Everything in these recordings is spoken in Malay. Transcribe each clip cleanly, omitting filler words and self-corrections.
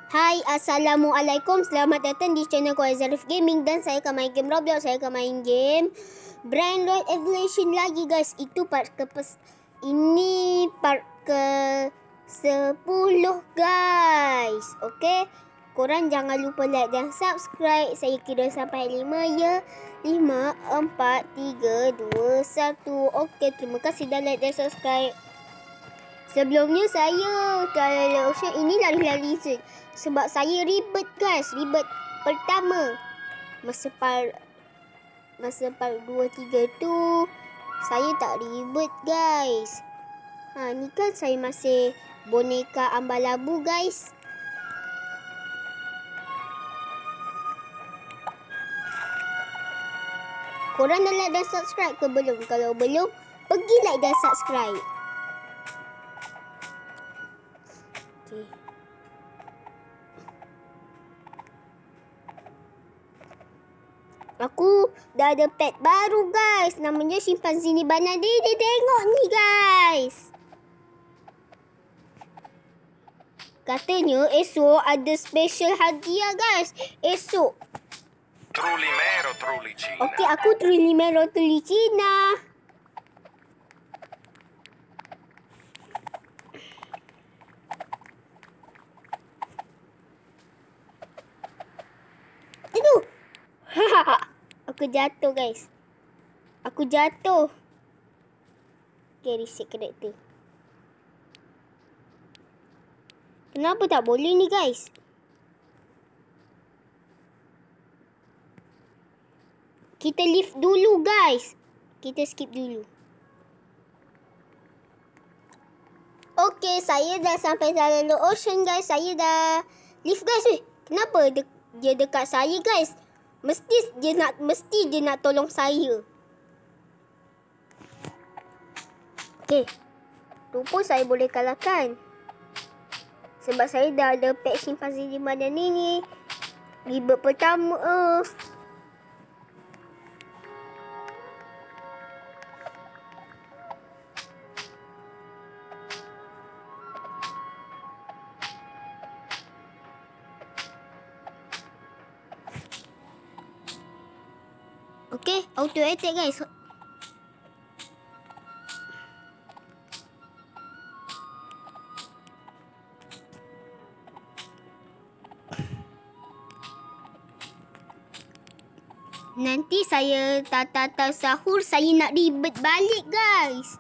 Hai, Assalamualaikum. Selamat datang di channel Azarif Gaming. Dan saya akan main game Roblox. Saya akan main game Brainroid Evolution lagi, guys. Itu part ini part ke 10, guys. Okay. Korang jangan lupa like dan subscribe. Saya kira sampai 5 ya. 5, 4, 3, 2, 1. Okay, terima kasih dah like dan subscribe. Sebelumnya saya ini lari-lari sebab saya ribet, guys. Ribet pertama. Masa part 2, 3 tu saya tak ribet, guys. Ni kan saya masih boneka ambalabu, guys. Korang dah like dan subscribe ke belum? Kalau belum, pergi like dan subscribe. Okay. Aku dah ada pet baru, guys. Namanya Chimpanzee Banana. Dia tengok ni, guys. Katanya esok ada special hadiah, guys. Esok. Trulimero, Trulicina. Okey, aku Trulimero, Trulicina. Aduh. Aku jatuh, guys. Aku jatuh. Okay, reset karakter. Kenapa tak boleh ni, guys? Kita lift dulu, guys. Kita skip dulu. Okay, saya dah sampai dalam ocean, guys. Saya dah lift, guys. Kenapa dia dekat saya, guys? Mesti dia nak tolong saya. Okay. Tu pun saya boleh kalahkan. Sebab saya dah ada pet Chimpanzee di mana ni. Ribet pertama. Okay, auto attack, guys. Nanti saya tak sahur, saya nak ribet balik, guys.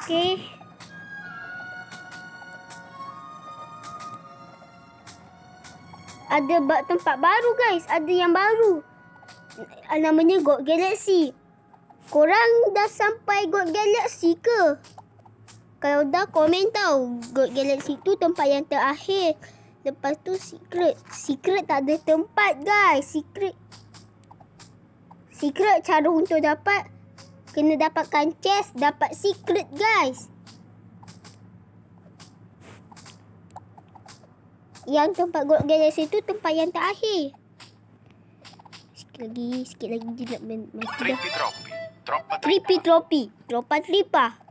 Okay. Ada tempat baru, guys. Ada yang baru. Namanya God Galaxy. Korang dah sampai God Galaxy ke? Kalau dah, komen tau. God Galaxy tu tempat yang terakhir. Lepas tu secret. Secret tak ada tempat, guys. Secret cara untuk dapat. Kena dapatkan chest, dapat secret, guys. Yang tempat God Galaxy tu tempat yang terakhir. Sikit lagi dia nak mati dah. Trippy Trophy. Tropa Tripa.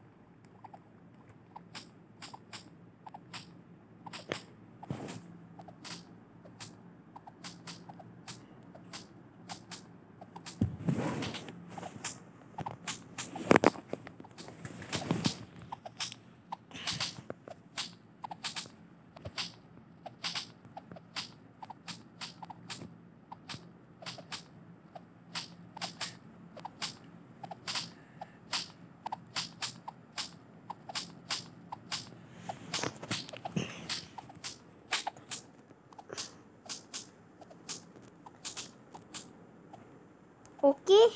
Okey.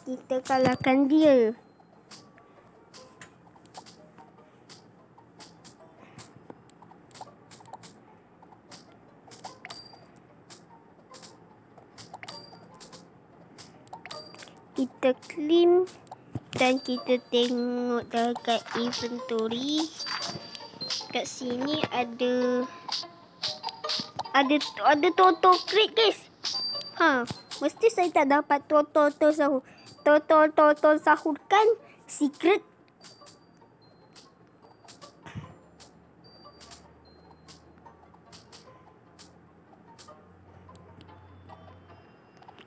Kita kalahkan dia. kita claim dan kita tengok dekat inventory. Kat sini ada total crate guys. Mesti saya tak dapat total sahur. Total sahur kan secret.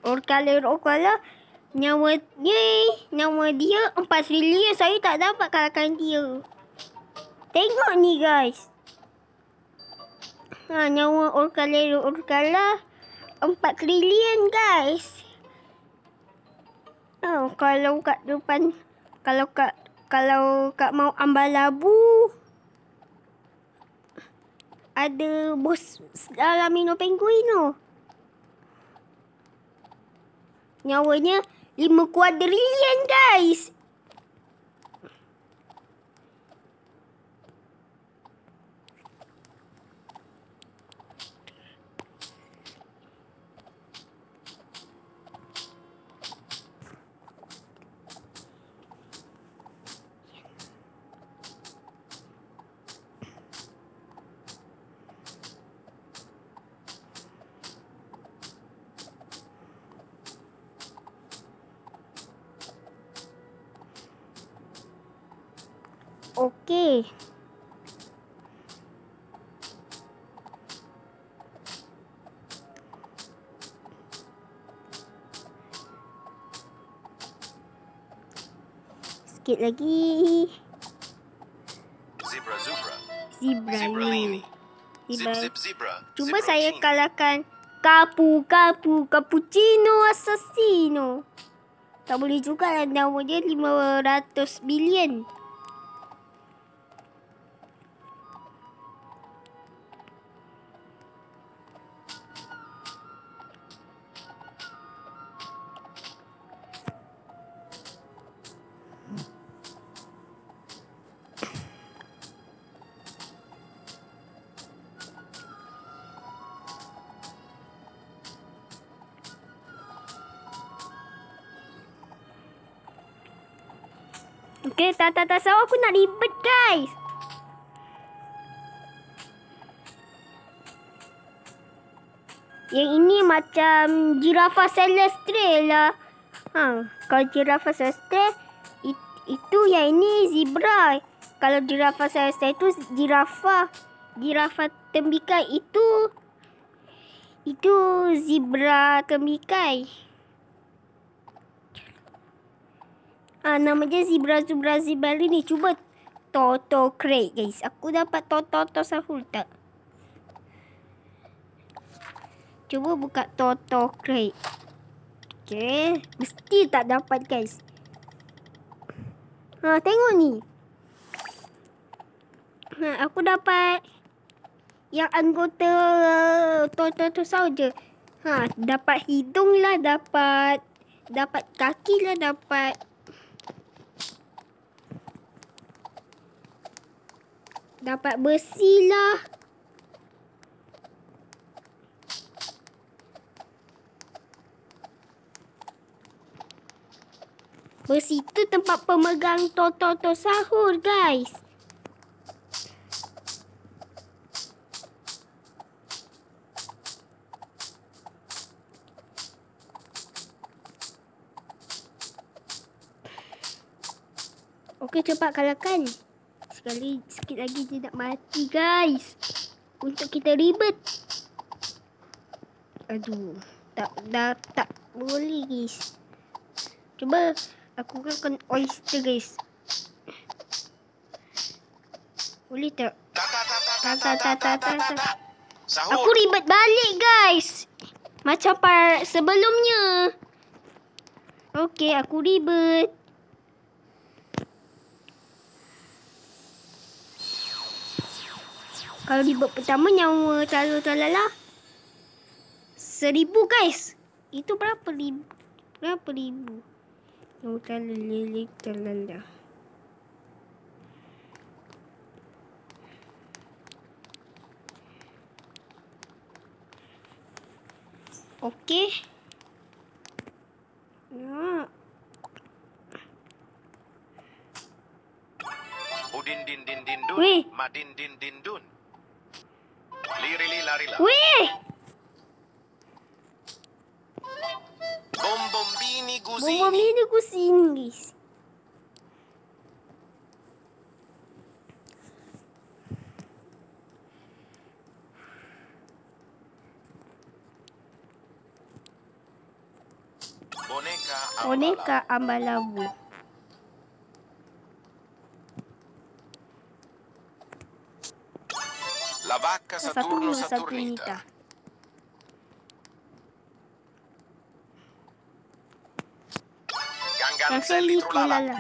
Orkala nyawa dia 4 trilion. Saya tak dapat kalahkan dia. Tengok ni guys. Nyawa Orkala 4 trilion guys. Kalau kat depan, kalau kat mau ambil labu, ada bos dalam Mino Penguin tu. Nyawanya 5 kuadrilion guys. Okey. Sikit lagi. Zebralini. Zebra. Zebra. Cuba saya kalahkan cappuccino assassino. Tak boleh juga lah, nama dia 500 bilion. Okay, tak salah, aku nak ribet guys. Yang ini macam Giraffa Celeste lah. Kalau Giraffa Celeste itu, yang ini zebra. Kalau Giraffa Celeste itu Giraffa tembikai, itu zebra tembikai. Nama dia zebra ni. Cuba total crate guys. Aku dapat total sahur tak? Cuba buka total crate. Okay, mesti tak dapat guys. Tengok ni. Aku dapat yang anggota total sahur je. Dapat hidung lah, dapat kaki lah, dapat besi lah. Besi tu tempat pemegang total sahur guys. Okey, cepat kalahkan. Sikit lagi dia nak mati guys. Untuk kita ribet. Aduh, tak boleh guys. Cuba aku kan oyster guys. Boleh tak? Tak. Aku ribet balik guys. Macam part sebelumnya. Okey, aku ribet. Kalau ribet pertama nyawa calala 1000 guys. Itu berapa ribu? Nyawa calala. Okey. Din din din din dun. Weh. Madin din din dun. Lirili larila. Weh! Bombombini Bom guzini. ini ku sini, guys. Boneka ambalabu. La vacca Saturno Saturnita. Saturnita. Gangan Yang Seli seli Trulala. trulala.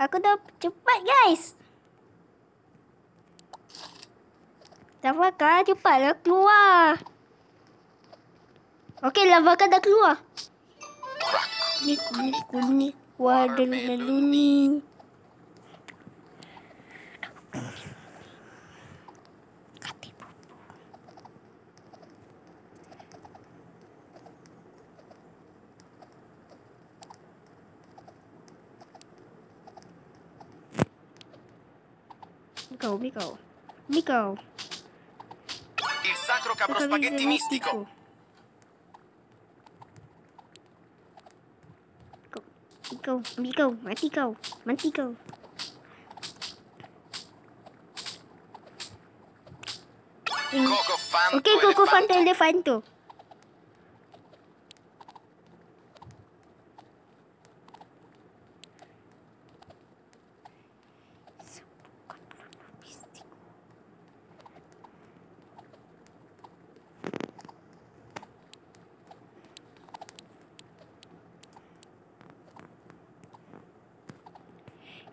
Aku dah cepat, guys. Lavaka, cepatlah keluar. Okey, Lavaka dah keluar. Crack. Kuning. Watermeloni. Mikau. Il sacro capro spaghetti mistico. Mati kau. Coco Fanto. Okey, Coco Fanta Elefanto. Elefanto.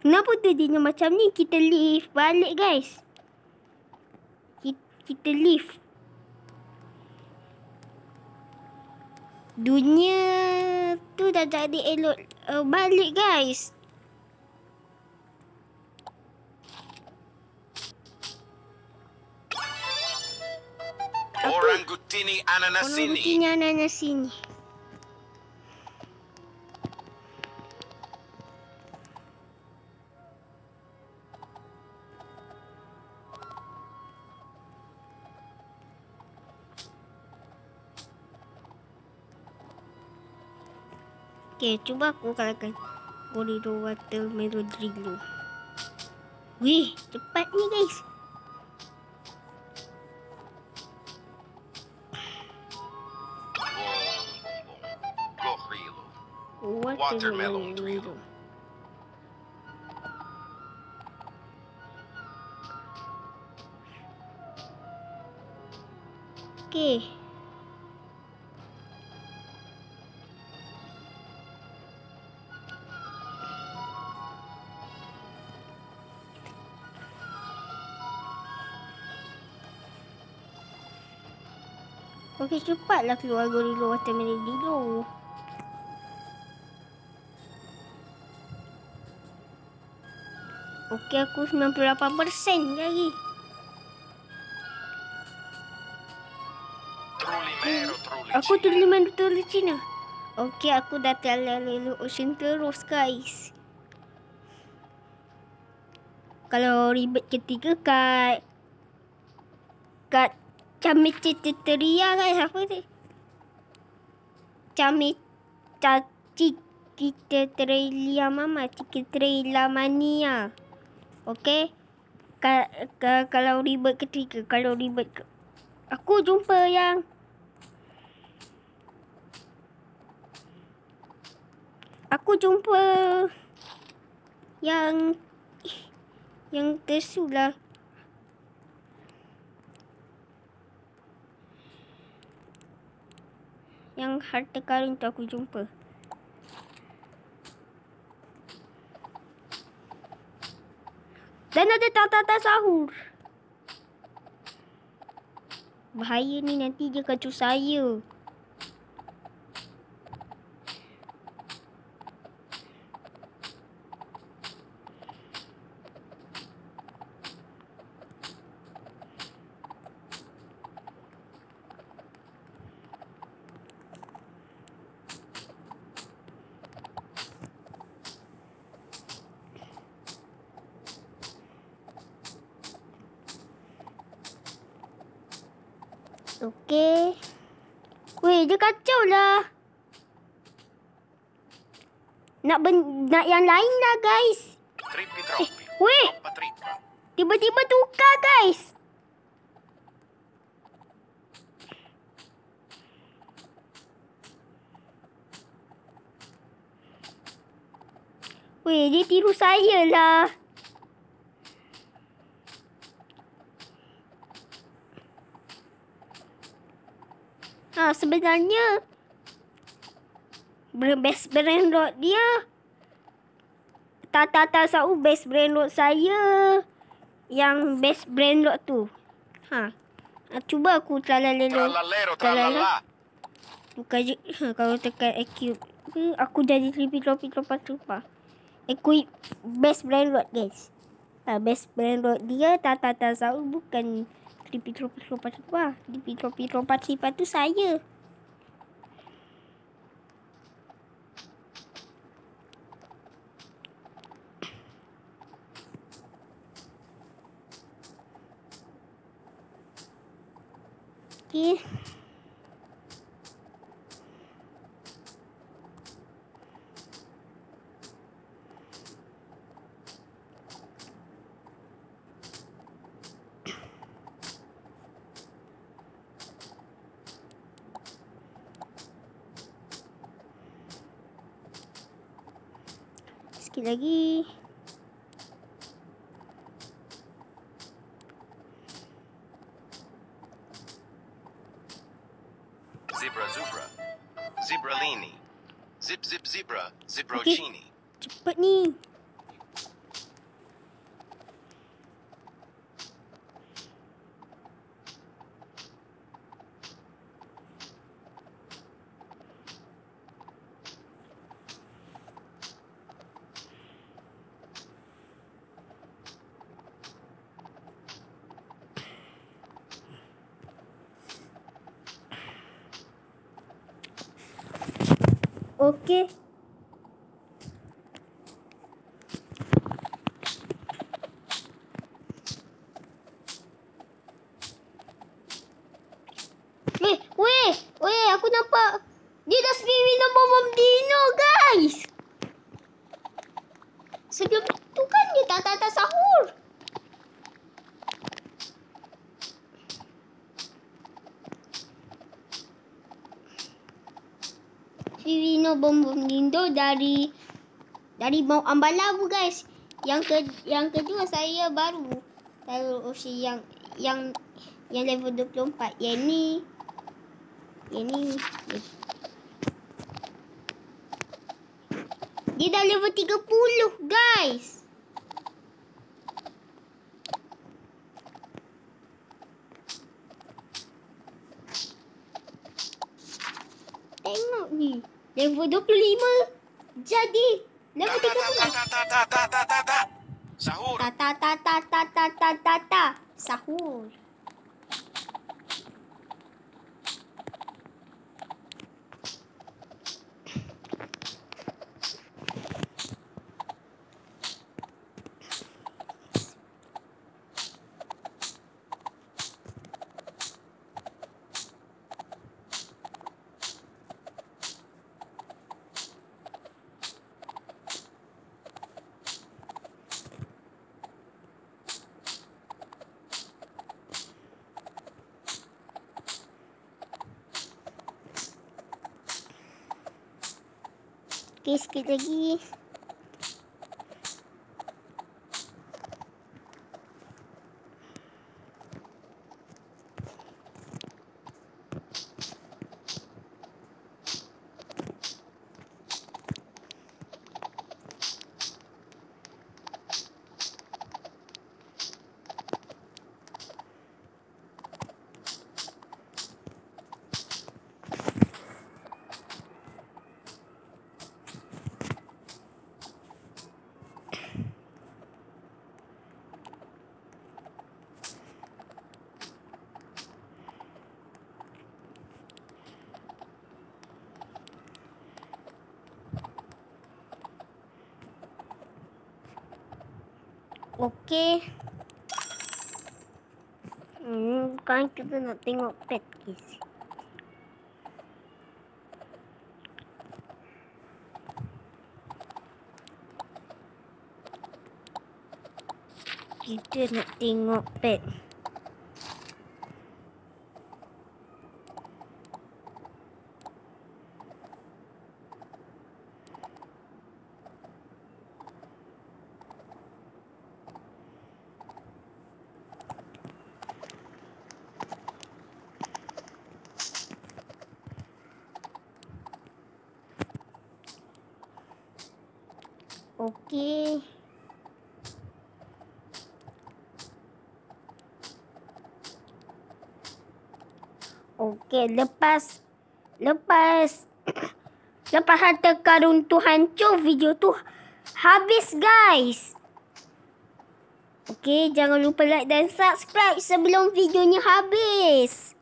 Kenapa jadinya macam ni? Kita lift balik, guys. Kita lift. Dunia tu dah jadi elok balik, guys. Orangutini ananasini. Orangutini ananasini. Okay, cuba aku kalahkan Gorilla Watermelon dulu. Wih, cepat ni, guys. Gorilla. Watermelon dulu. Okay. Okey, cepatlah keluar Gorilla Watermelon dulu. Okey, aku 98% lagi. Trulimero, trulicino. Aku tu Cina. Okey, aku dah terlalu ocean terus, guys. Kalau ribet ketiga kat Camiciteria, guys. Apa tu? Camiciteria mama. Cikiteria mania. Okey. Kalau ribet ketiga. Aku jumpa yang yang tersulah. Yang harta karun tu aku jumpa. Dan ada tata sahur. Bahaya ni, nanti dia kacau saya. Okey. Weh, dia kacau lah. Nak yang lain lah, guys. Trippi troppi. Weh, Troppa trippa. tiba-tiba tukar, guys. Weh, dia tiru saya lah. Sebenarnya best brand road dia Tata Sau best brand road saya. Yang best brand road tu. Cuba aku tralalelo. Trallallero trallallà. Bukan je. Kalau tekan equip. Aku jadi lupa. Equip best brand road, guys. Best brand road dia Tata Sau bukan tropa. Tropa tu saya. Okay. Sikit lagi. Zebra. Zebralini. Zebra. Zebrocini. Cepet ni. Okey. Weh, aku nampak dia dah spirit bom dino, guys. Sebelum tu kan dia tak sahur. Vivino bom Nindo dari mau Ambalabu, guys. Yang kedua saya baru Oshi yang level 24. Yang ni dia dah level 30, guys. Tengok ni. Level 25. Jadi. Level 30. Sahur. Sahur. Okay, sikit lagi. Okey. Sekarang kita nak tengok pet guys. Kita nak tengok pet. Okey. Okey, lepas harta karun tu hancur, video tu habis guys. Okey, jangan lupa like dan subscribe sebelum videonya habis.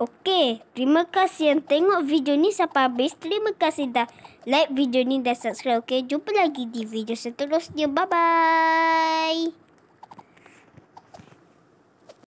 Okey, terima kasih yang tengok video ni sampai habis. Terima kasih dah like video ni dan subscribe. Okey, jumpa lagi di video seterusnya. Bye-bye.